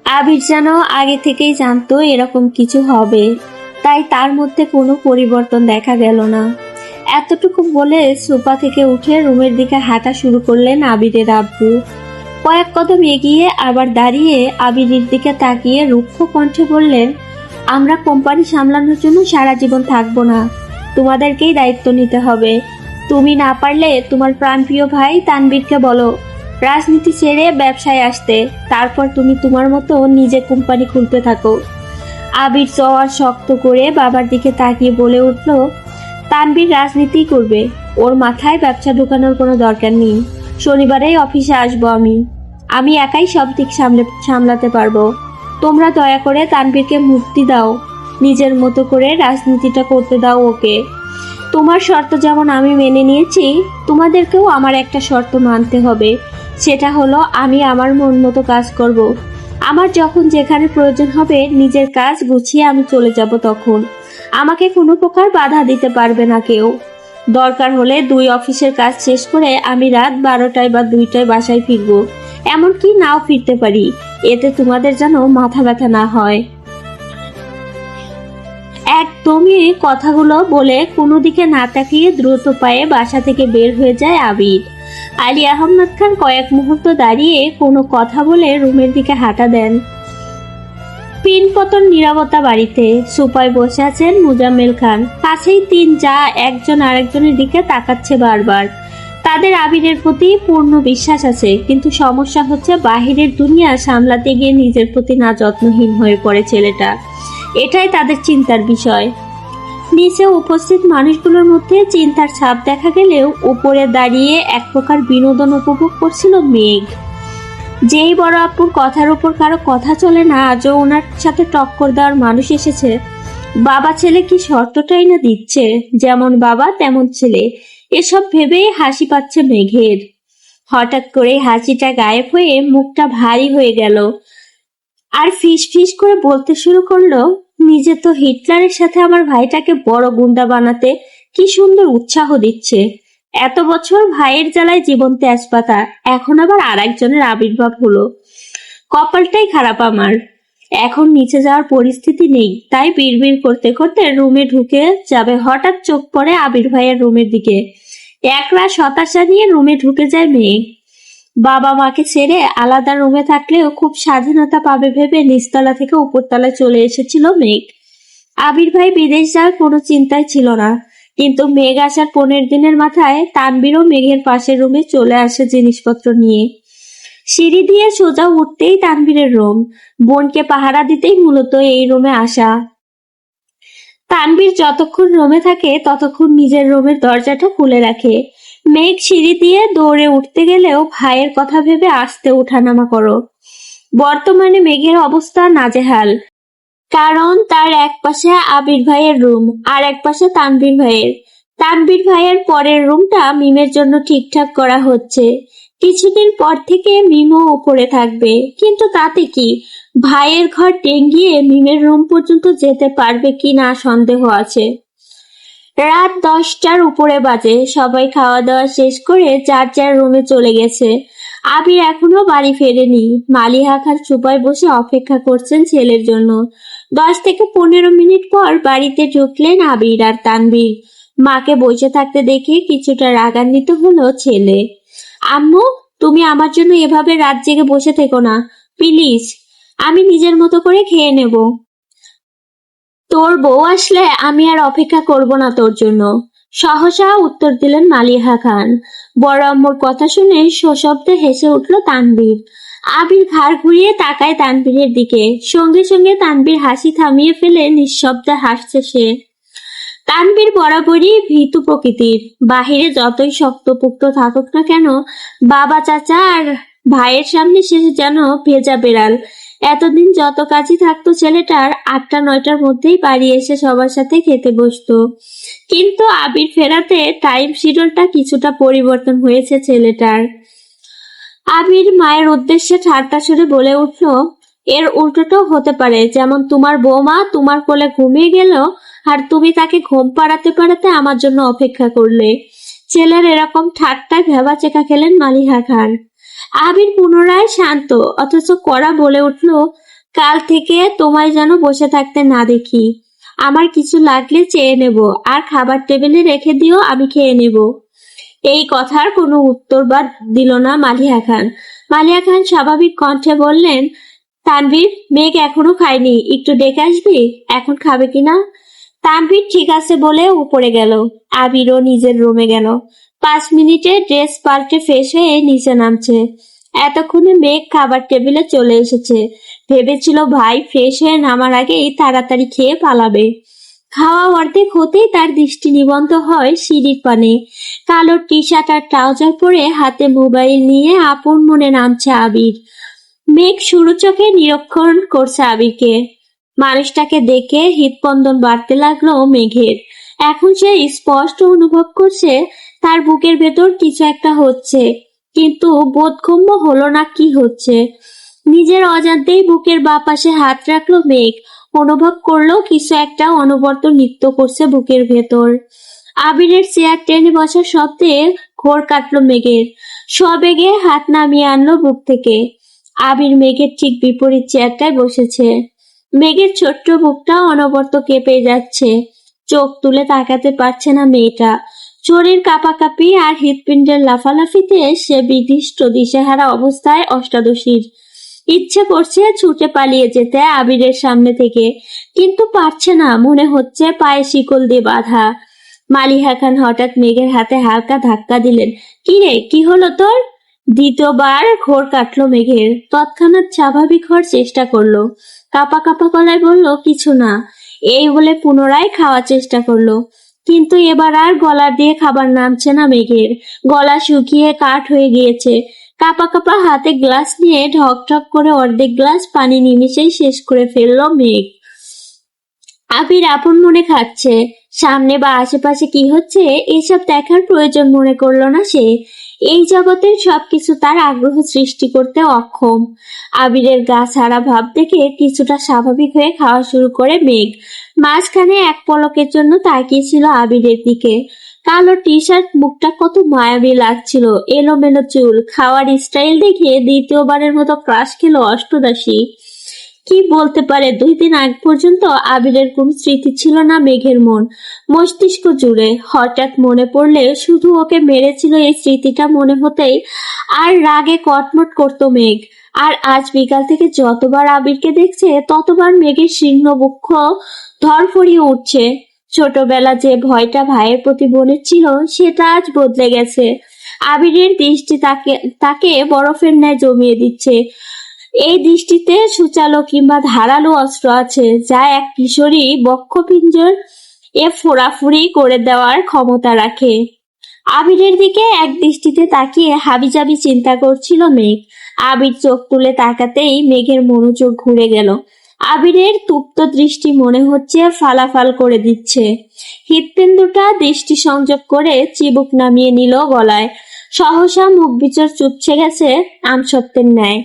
আবির যেন আগে থেকেই জানতো এরকম কিছু হবে, তাই তার মধ্যে কোনো পরিবর্তন দেখা গেল না। এতটুকু বলে সোফা থেকে উঠে রুমের দিকে হাঁটা শুরু করলেন আবিরের আব্বু। কয়েক কদম এগিয়ে আবার দাঁড়িয়ে আবিরের দিকে তাকিয়ে রুক্ষ কণ্ঠে বললেন, আমরা কোম্পানি সামলানোর জন্য সারা জীবন থাকবো না, তোমাদেরকেই দায়িত্ব নিতে হবে। তুমি না পারলে তোমার প্রাণপ্রিয় ভাই তানবীরকে বলো রাজনীতি ছেড়ে ব্যবসায় আসতে, তারপর তুমি তোমার মতো নিজে কোম্পানি খুলতে থাকো। আবির চওয়ার শক্ত করে বাবার দিকে তাকিয়ে বলে উঠল, তানবীর রাজনীতি করবে, ওর মাথায় ব্যবসা ঢোকানোর কোনো দরকার নেই। শনিবারেই অফিসে আসবো আমি একাই সব দিক সামলাতে পারবো। তোমরা দয়া করে তানবীরকে মুক্তি দাও, নিজের মতো করে রাজনীতিটা করতে দাও ওকে। তোমার শর্ত যেমন আমি মেনে নিয়েছি, তোমাদেরকেও আমার একটা শর্ত মানতে হবে। সেটা হলো আমি আমার মন মতো কাজ করব। আমার যখন যেখানে প্রয়োজন হবে নিজের কাজ গুছিয়ে আমি চলে যাব, তখন আমাকে কোনো প্রকার বাধা দিতে পারবে না কেউ। দরকার হলে 2 অফিসের কাজ শেষ করে আমি রাত 12টায় বা 2টায় বাসায় ফিরবো, এমনকি নাও ফিরতে পারি। এতে তোমাদের যেন মাথা ব্যথা না হয়। একদমই কথাগুলো বলে কোনো দিকে না তাকিয়ে দ্রুত পায়ে বাসা থেকে বের হয়ে যায় আবির। আলী আহমদ খান কয়েক মুহূর্ত দাঁড়িয়ে কোনো কথা বলে রুমের দিকে হাঁটা দেন। পিনপতন নীরবতা বাড়িতে। সোফায় বসে আছেন মুজাম্মেল খান, কাছেই 3 যা একজন আরেকজনের দিকে তাকাচ্ছে বারবার। তাদের আবিরের প্রতি পূর্ণ বিশ্বাস আছে, কিন্তু সমস্যা হচ্ছে বাহিরের দুনিয়া সামলাতে গিয়ে নিজের প্রতি না যত্নহীন হয়ে পড়ে ছেলেটা। এটাই তাদের চিন্তার বিষয়। নিচে উপস্থিত মানুষগুলোর মধ্যে চিন্তার ছাপ দেখা গেলেও উপরে দাঁড়িয়ে এক প্রকার বিনোদন উপভোগ করছিল মেঘ। যেই বড় আপুর কথার উপর কারো কথা চলে না, আজও ওনার সাথে টক্কর দেওয়ার মানুষ এসেছে। বাবা ছেলে কি শর্তটাই না দিচ্ছে, যেমন বাবা তেমন ছেলে। এসব ভেবেই হাসি পাচ্ছে মেঘের। হঠাৎ করে হাসিটা গায়েব হয়ে মুখটা ভারী হয়ে গেল, আর ফিস ফিস করে বলতে শুরু করলো, নিজে তো হিটলারের সাথে আমার ভাইটাকে বড় গুন্ডা বানাতে কি সুন্দর উৎসাহ দিচ্ছে। এত বছর ভাইয়ের জ্বালায় জীবন তেজপাতা, এখন আবার আরেকজনের আবির্ভাব হলো। কপালটাই খারাপ আমার। এখন নিচে যাওয়ার পরিস্থিতি নেই, তাই বিড়বিড় করতে করতে রুমে ঢুকে যাবে, হঠাৎ চোখ পড়ে আবির ভাইয়ের রুমের দিকে। একরাশ হতাশা নিয়ে রুমে ঢুকে যায় মেয়ে। বাবা মাকে ছেড়ে আলাদা রুমে থাকলেও খুব স্বাধীনতা পাবে ভেবে নিচতলা থেকে উপরতলায় চলে এসেছিল মেঘ। আবির ভাই বিদেশ যাওয়ার কোনো চিন্তাই ছিল না, কিন্তু মেঘ আসার 15 দিনের মাথায় তানবীরও মেঘের পাশের রুমে চলে আসে জিনিসপত্র নিয়ে। সিঁড়ি দিয়ে সোজা উঠতেই তানবীরের রুম, বোনকে পাহারা দিতেই মূলত এই রুমে আসা। তানবীর যতক্ষণ রুমে থাকে ততক্ষণ নিজের রুমের দরজাটা খুলে রাখে। মেঘ সিঁড়ি দিয়ে দৌড়ে উঠতে গেলেও ভাইয়ের কথা ভেবে আস্তে ওঠানামা করো। বর্তমানে মেঘের অবস্থা নাজেহাল, কারণ তার এক পাশে আবির ভাইয়ের রুম আর এক পাশে তানবীর ভাইয়ের পরের রুমটা মিমের জন্য ঠিকঠাক করা হচ্ছে। কিছুদিন পর থেকে মিমও উপরে থাকবে, কিন্তু তাতে কি, ভাইয়ের ঘর টেঙ্গিয়ে মিমের রুম পর্যন্ত যেতে পারবে কি না সন্দেহ আছে। রাত 10টার উপরে বাজে, সবাই খাওয়া দাওয়া শেষ করে যার যার রুমে চলে গেছে। আবির এখনো বাড়ি ফেরেনি। মালিহা খান সোফায় বসে অপেক্ষা করছেন ছেলের জন্য। 10 থেকে 15 মিনিট পর বাড়িতে ঢুকলেন আবির আর তানবীর। মাকে বসে থাকতে দেখে কিছুটা রাগান্বিত হলো ছেলে। আম্মু, তুমি আমার জন্য এভাবে রাত জেগে বসে থেকো না প্লিজ, আমি নিজের মতো করে খেয়ে নেব। তোর বউ আসলে আমি আর অপেক্ষা করব না তোর জন্য, সহসা উত্তর দিলেন মালিহা খান। বড় আম্মুর কথা শুনে সশব্দে হেসে উঠল তানবীর। আবির ঘাড় ঘুরিয়ে তাকায় তানবীরের দিকে, সঙ্গে সঙ্গে তানবীর হাসি থামিয়ে ফেলে নিঃশব্দে হাসছে সে। তানবীর বরাবরই ভীতু প্রকৃতির, বাহিরে যতই শক্তপোক্ত থাকুক না কেন, বাবা চাচা আর ভাইয়ের সামনে সে যেন ভেজা বেড়াল। এতদিন যত কাজই থাকতো ছেলেটার, 8টা-9টার মধ্যেই বাড়ি এসে সবার সাথে খেতে বসতো। কিন্তু আবির ফেরাতে টাইম শিডিউলটা কিছুটা পরিবর্তন হয়েছে ছেলেটার। আবির মায়ের উদ্দেশ্যে ঠাট্টা সুরে বলে উঠল, এর উল্টোটাও হতে পারে, যেমন তোমার বৌমা তোমার কোলে ঘুমিয়ে গেল আর তুমি তাকে ঘুম পাড়াতে পাড়াতে আমার জন্য অপেক্ষা করলে। ছেলের এরকম ঠাট্টা ভেবাচেকা খেলেন মালিহা খান। আবির পুনরায় শান্ত অথচ কড়া বলে উঠল, কাল থেকে তোমায় যেন বসে থাকতে না দেখি। আমার কিছু লাগলে চেয়ে নেব, আর খাবার টেবিলে রেখে দিও, আমি খেয়ে নেব। এই কথার কোনো উত্তর বা দিল না মালিহা খান। মালিহা খান স্বাভাবিক কণ্ঠে বললেন, তানভীর, মেঘ এখনো খায়নি, একটু ডেকে আসবি, এখন খাবে কিনা? তানভীর ঠিক আছে বলে উপরে গেল। আবিরও নিজের রুমে গেল। 5 মিনিটে ড্রেস পাল্টে ফ্রেশ হয়ে নিচে নামছে। এতক্ষণে মেঘ খাবার টেবিলে চলে এসেছে। ভেবেছিল ভাই ফ্রেশ হয়ে নামার আগেই তাড়াতাড়ি খেয়ে পালাবে। খাওয়া অর্ধেক হতেই তার দৃষ্টি নিবদ্ধ হয় সিঁড়ির পানে। কালো টি শার্ট আর ট্রাউজার পরে হাতে মোবাইল নিয়ে আপন মনে নামছে আবির। মেঘ শুরু চোখে নিরীক্ষণ করছে আবিরকে। মানুষটাকে দেখে হৃদস্পন্দন বাড়তে লাগলো মেঘের। এখন সে স্পষ্ট অনুভব করছে তার বুকের ভেতর কিছু একটা হচ্ছে, কিন্তু বোধগম্য হলো না কি হচ্ছে। নিজের অজান্তেই বুকের বাঁ পাশে হাত রাখলো মেঘ। অনুভব করলো কিছু একটা অনবরত নৃত্য করছে বুকের ভেতর। আবিরের চেয়ার টেনে বসার শব্দে ঘোর কাটলো মেঘের। সবেগে হাত নামিয়ে আনলো বুক থেকে। আবির মেঘের ঠিক বিপরীত চেয়ারটায় বসেছে। মেঘের ছোট্ট বুকটা অনবরত কেঁপে যাচ্ছে। চোখ তুলে তাকাতে পারছে না মেয়েটা। শরীর কাঁপাকাঁপি আর হৃৎপিণ্ডের লাফালাফিতে সে বিদিষ্ট দিশেহারা অবস্থায় অষ্টাদশীর। ইচ্ছে করছে ছুটে পালিয়ে যেতে আবিরের সামনে থেকে, কিন্তু পারছে না, মনে হচ্ছে পায়ে শিকল দিয়ে বাঁধা। মালিহা খান হঠাৎ মেঘের হাতে হালকা ধাক্কা দিলেন। কি রে, কি হলো তোর? দ্বিতীয়বার ঘোর কাটলো মেঘের। তৎক্ষণাৎ স্বাভাবিক হওয়ার চেষ্টা করলো। কাঁপা কাঁপা গলায় বলল, কিছু না। এই বলে পুনরায় খাওয়ার চেষ্টা করলো, কিন্তু এবার আর গলা দিয়ে খাবার নামছে না মেঘের। গলা শুকিয়ে কাঠ হয়ে গিয়েছে। কাঁপা কাঁপা হাতে গ্লাস নিয়ে ঢক ঢক করে অর্ধেক গ্লাস পানি নিমিশেই শেষ করে ফেললো মেঘ। আবির আপন মনে খাচ্ছে। সামনে বা আশেপাশে কি হচ্ছে এসব দেখার প্রয়োজন মনে করলো না সে। এই জগতের সবকিছু তার আগ্রহ সৃষ্টি করতে অক্ষম। আবিরের গা ছাড়া ভাব দেখে কিছুটা স্বাভাবিক হয়ে খাওয়া শুরু করে মেঘ। মাঝখানে এক পলকের জন্য তাকিয়েছিল আবিরের দিকে। কালো টি শার্ট, মুখটা কত মায়াবী লাগছিল, এলোমেলো চুল। খাওয়ার স্টাইল দেখে দ্বিতীয়বারের মতো ক্রাশ খেলো অষ্টদাসী। কি বলতে পারে, 2 দিন আগ পর্যন্ত আবিরের কোন স্মৃতি ছিল না মেঘের মস্তিষ্ক জুড়ে। হঠাৎ মনে পড়লে শুধু ওকে মেরেছিল এই স্মৃতিটা মনে হতেই আর রাগে কটমট করতো মেঘ। আর আজ বিকাল থেকে যতবার আবিরকে দেখছে ততবার মেঘের শীর্ণ বক্ষ ধরফড়িয়ে উঠছে। ছোটবেলা যে ভয়টা ভাইয়ের প্রতি বোনের ছিল সেটা আজ বদলে গেছে। আবিরের দৃষ্টি তাকে তাকে বরফের ন্যায় জমিয়ে দিচ্ছে। এই দৃষ্টিতে সূচালো কিংবা ধারালো অস্ত্র আছে, যা এক কিশোরী বক্ষপিঞ্জর ফোড়াফুড়ি করে দেওয়ার ক্ষমতা রাখে। আবিরের দিকে এক দৃষ্টিতে তাকিয়ে হাবিজাবি চিন্তা করছিল মেঘ। আবির চোখ তুলে তাকাতেই মেঘের মনোযোগ ঘুরে গেল। আবিরের তৃপ্ত দৃষ্টি মনে হচ্ছে ফালাফাল করে দিচ্ছে। হৃৎপিণ্ডটা দৃষ্টি সংযোগ করে চিবুক নামিয়ে নিল গলায়। সহসা মুখ বিচার চুপছে গেছে আমসত্ত্বের ন্যায়।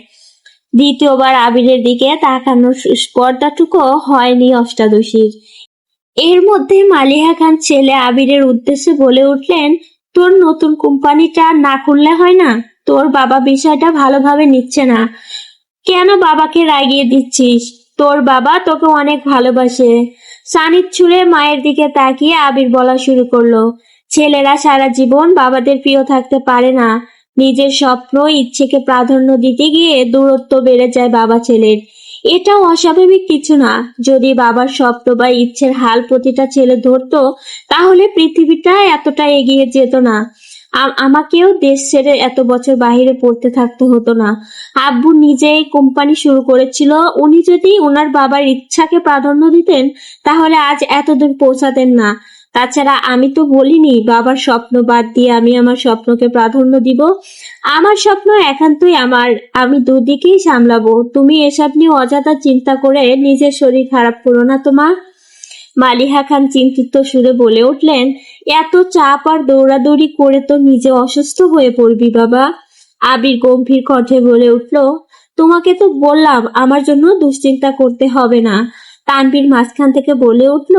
দ্বিতীয়বার আবিরের দিকে তাকানোর স্পর্ধাটুকু হয়নি অষ্টাদশীর। এর মধ্যে মালিহা খান ছেলে আবিরের উদ্দেশ্যে বলে উঠলেন, তোর নতুন কোম্পানিটা না খুললে হয় না? তোর বাবা বিষয়টা ভালোভাবে নিচ্ছে না। কেন বাবাকে রাগিয়ে দিচ্ছিস? তোর বাবা তোকে অনেক ভালোবাসে। সানির ছুঁড়ে মায়ের দিকে তাকিয়ে আবির বলা শুরু করলো, ছেলেরা সারা জীবন বাবাদের প্রিয় থাকতে পারে না। নিজের স্বপ্ন ইচ্ছেকে প্রাধান্য দিতে গিয়ে দূরত্ব বেড়ে যায় বাবা ছেলের। এটাও অস্বাভাবিক কিছু না। যদি বাবার স্বপ্ন বা ইচ্ছের হাল প্রতিটা ছেলে ধরতো, তাহলে পৃথিবীটা এতটা এগিয়ে যেত না। আমাকেও দেশ ছেড়ে এত বছর বাইরে পড়তে থাকতে হতো না। আব্বু নিজেই কোম্পানি শুরু করেছিল। উনি যদি ওনার বাবার ইচ্ছাকে প্রাধান্য দিতেন, তাহলে আজ এতদূর পৌঁছাতেন না। তাছাড়া আমি তো বলিনি বাবার স্বপ্ন বাদ দিয়ে আমি আমার স্বপ্নকে প্রাধান্য দিব। আমার স্বপ্ন একান্তই আমার, আমি দুদিকেই সামলাবো। তুমি এসব নিয়ে অযথা চিন্তা করে নিজের শরীর খারাপ করো না তোমার। মালিহা খান চিন্তিত সুরে বলে উঠলেন, এত চাপ আর দৌড়াদৌড়ি করে তো নিজে অসুস্থ হয়ে পড়বি বাবা। আবির গম্ভীর কণ্ঠে বলে উঠল, তোমাকে তো বললাম আমার জন্য দুশ্চিন্তা করতে হবে না। তানভীর মাঝখান থেকে বলে উঠল,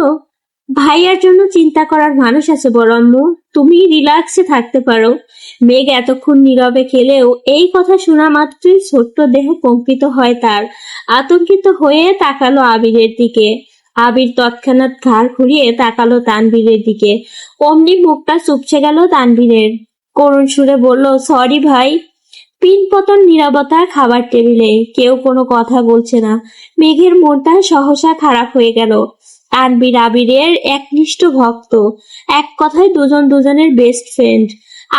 ভাইয়ার জন্য চিন্তা করার মানুষ আছে বড় আম্মু, তুমি রিল্যাক্সে থাকতে পারো। মেঘ এতক্ষণ নীরবে খেলেও এই কথা শোনা মাত্রই ছোট্ট দেহ কম্পিত হয় তার। আতঙ্কিত হয়ে তাকালো আবিরের দিকে। আবির তৎক্ষণাৎ ঘাড় ঘুরিয়ে তাকালো তানভীরের দিকে। অমনি মুখটা চুপসে গেল তানভীরের। করুণ সুরে বলল, সরি ভাই। পিনপতন নীরবতা খাবার টেবিলে, কেউ কোনো কথা বলছে না। মেঘের মনটা সহসা খারাপ হয়ে গেল। তানভীর আবিরের একনিষ্ঠ ভক্ত, এক কথায় দুজন দুজনের বেস্ট ফ্রেন্ড।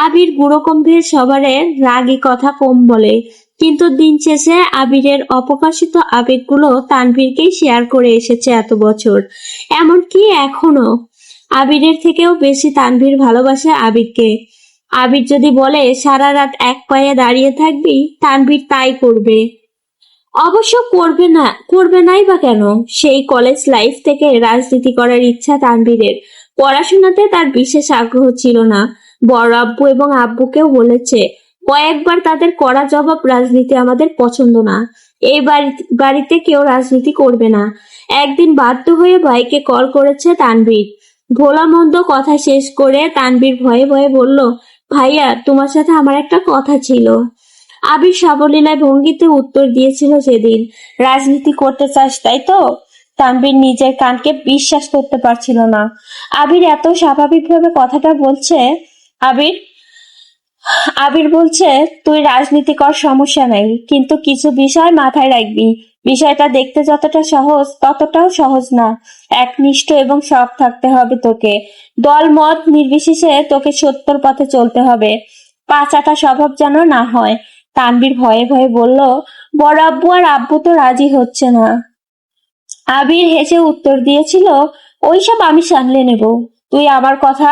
আবির বুড়ো গম্ভীর সবারে রাগী কথা কম বলে, কিন্তু দিন শেষে আবিরের অপ্রকাশিত আবেগগুলো তানভীরকেই শেয়ার করে এসেছে এত বছর। এমনকি এখনো আবিরের থেকেও বেশি তানভীর ভালোবাসে আবিরকে। আবির যদি বলে সারা রাত এক পায়ে দাঁড়িয়ে থাকবি, তানভীর তাই করবে। অবশ্য করবে নাই বা কেন? সেই কলেজ লাইফ থেকে রাজনীতি করার ইচ্ছা তানভীরের। পড়াশোনাতে তার বিশেষ আগ্রহ ছিল না। বড় আব্বু এবং আব্বুকেও বলেছে কয়েকবার, তাদের কড়া জবাব, রাজনীতি আমাদের পছন্দ না। এই বাড়িতে কেউ রাজনীতি করবে না। একদিন বাধ্য হয়ে ভাইকে কল করেছে তানভীর। ভোলা মন্দ কথা শেষ করে তানভীর ভয়ে ভয়ে বলল, ভাইয়া তোমার সাথে আমার একটা কথা ছিল। আবির সাবলীলায় ভঙ্গিতে উত্তর দিয়েছিল সেদিন, রাজনীতি করতে চাস তাই তো? তানভীর নিজের কানকে বিশ্বাস করতে পারছিল না। আবির এত স্বাভাবিকভাবে কথাটা বলছে। আবির আবির বলছে, তুই রাজনীতি কর, সমস্যা নাই, কিন্তু কিছু বিষয় মাথায় রাখবি। বিষয়টা দেখতে যতটা সহজ ততটাও সহজ না। একনিষ্ঠ এবং সৎ থাকতে হবে তোকে। দল মত নির্বিশেষে তোকে সত্যর পথে চলতে হবে। পাঁচাটা স্বভাব যেন না হয়। তানভীর ভয়ে ভয়ে বলল, বড় আব্বু আর আব্বু তো রাজি হচ্ছে না। আবির হেসে উত্তর দিয়েছিল, ওইসব আমি সামলে নেব। তুই আমার কথা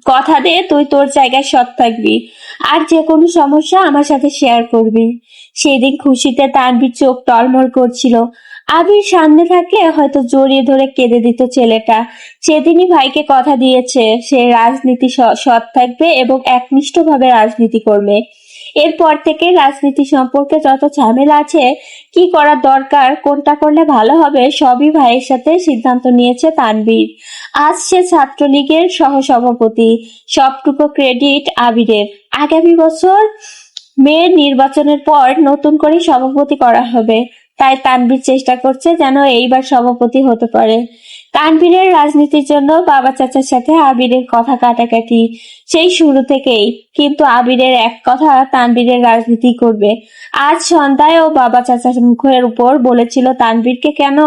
কথা দে, তুই তোর জায়গায় সৎ থাকবি, আর যে কোনো সমস্যা আমার সাথে শেয়ার করবি। সেদিন খুশিতে তানভীর চোখ টলমল করছিল। আবির সামনে থাকলে হয়তো জড়িয়ে ধরে কেঁদে দিত ছেলেটা। সেদিনই ভাইকে কথা দিয়েছে সে রাজনীতি সৎ থাকবে এবং একনিষ্ঠভাবে রাজনীতি করবে। এরপর থেকে রাজনীতি সম্পর্কে যত ঝামেলা আছে, কি করা দরকার, কোনটা করলে ভালো হবে, সবই ভাইয়ের সাথে সিদ্ধান্ত নিয়েছে তানভীর। আজ সে ছাত্রলীগের সহসভাপতি। সবটুকু ক্রেডিট আবিরের। আগামী বছর মেয়ের নির্বাচনের পর নতুন করে সভাপতি করা হবে, তাই তানভীর চেষ্টা করছে যেন এইবার সভাপতি হতে পারে। তানভীরের রাজনীতির জন্য বাবা চাচার সাথে আবিরের কথা কাটাকাটি সেই শুরু থেকেই, কিন্তু আবিরের এক কথা, তানভীরের রাজনীতি করবে। আজ সন্ধ্যায় ও বাবা চাচার মুখের উপর বলেছিল তানভীরকে কেন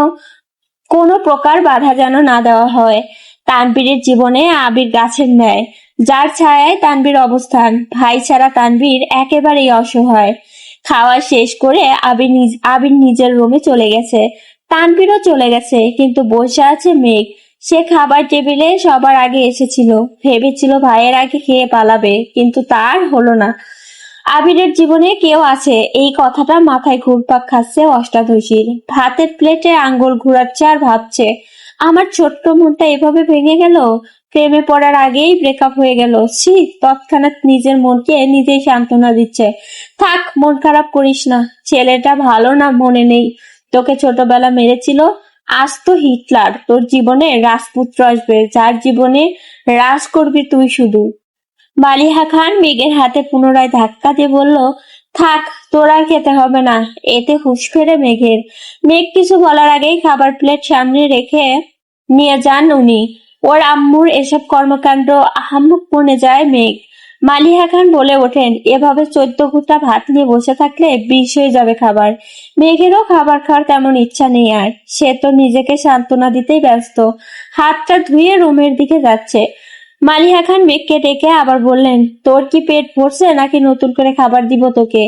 কোনো প্রকার বাধা যেন না দেওয়া হয়। তানভীরের জীবনে আবির গাছের ন্যায়, যার ছায়ায় তানভীর অবস্থান। ভাই ছাড়া তানভীর একেবারেই অসহায়। খাওয়া শেষ করে আবির নিজের রুমে চলে গেছে। তানভীরও চলে গেছে, কিন্তু বসে আছে মেঘ। সে খাবার টেবিলে সবার আগে এসেছিল, ভেবেছিল ভাইয়ের আগে খেয়ে পালাবে, কিন্তু তার হলো না। আবিরের জীবনে কেউ আছে, এই কথাটা মাথায় ঘুরপাক খাচ্ছে অষ্টাদশীর। ভাতের প্লেটে আঙ্গুল ঘুরাচ্ছে আর ভাবছে, আমার ছোট্ট মনটা এভাবে ভেঙে গেল। প্রেমে পড়ার আগেই ব্রেকআপ হয়ে গেল। ছি! তৎক্ষণাৎ নিজের মনকে নিজেই সান্ত্বনা দিচ্ছে। থাক, মন খারাপ করিস না, ছেলেটা ভালো না মনে নেই। তোকে ছোটবেলা মেরেছিল, আজ তো হিটলার। তোর জীবনে রাজপুত্র আসবে, যার জীবনে রাজ করবি তুই শুধু। মালিহা খান মেঘের হাতে পুনরায় ধাক্কা দিয়ে বলল, থাক, তোর আর খেতে হবে না। এতে হুঁশ ফেরে মেঘের। মেঘ কিছু বলার আগেই খাবার প্লেট সামনে রেখে নিয়ে যান উনি। ওর আম্মুর এসব কর্মকাণ্ড আহাম্মক মনে যায় মেঘ। মালিহা খান বলে ওঠেন, এভাবে 14 ঘুঁটা ভাত নিয়ে বসে থাকলে বিষ হয়ে যাবে খাবার। মেঘেরও খাবার খাওয়ার তেমন ইচ্ছা নেই আর। সে তো নিজেকে সান্ত্বনা দিতেই ব্যস্ত। হাতটা ধুয়ে রুমের দিকে যাচ্ছে। মালিহা খান মেঘকে ডেকে আবার বললেন, তোর কি পেট ভরছে নাকি নতুন করে খাবার দিব তোকে?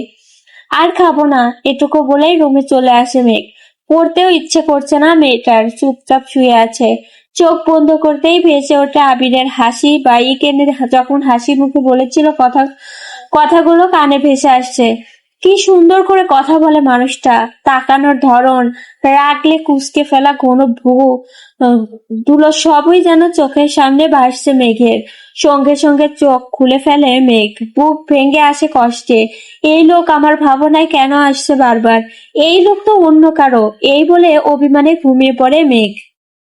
আর খাবো না, এটুকু বলেই রুমে চলে আসে মেঘ। পড়তেও ইচ্ছে করছে না মেয়েটার, চুপচাপ শুয়ে আছে। চোখ বন্ধ করতেই ভেসে ওঠে আবিরের হাসি। বাইক এনে যখন হাসি মুখে বলেছিল কথাগুলো কানে ভেসে আসছে। কি সুন্দর করে কথা বলে মানুষটা, তাকানোর ধরন, রাগলে কুঁচকে ফেলা ঘন ভ্রু দুলো সবই যেন চোখের সামনে ভাসছে মেঘের। সঙ্গে সঙ্গে চোখ খুলে ফেলে মেঘ, বুক ভেঙে আসে কষ্টে। এই লোক আমার ভাবনায় কেন আসছে বারবার? এই লোক তো অন্য কারো, এই বলে অভিমানে ঘুমিয়ে পড়ে মেঘ।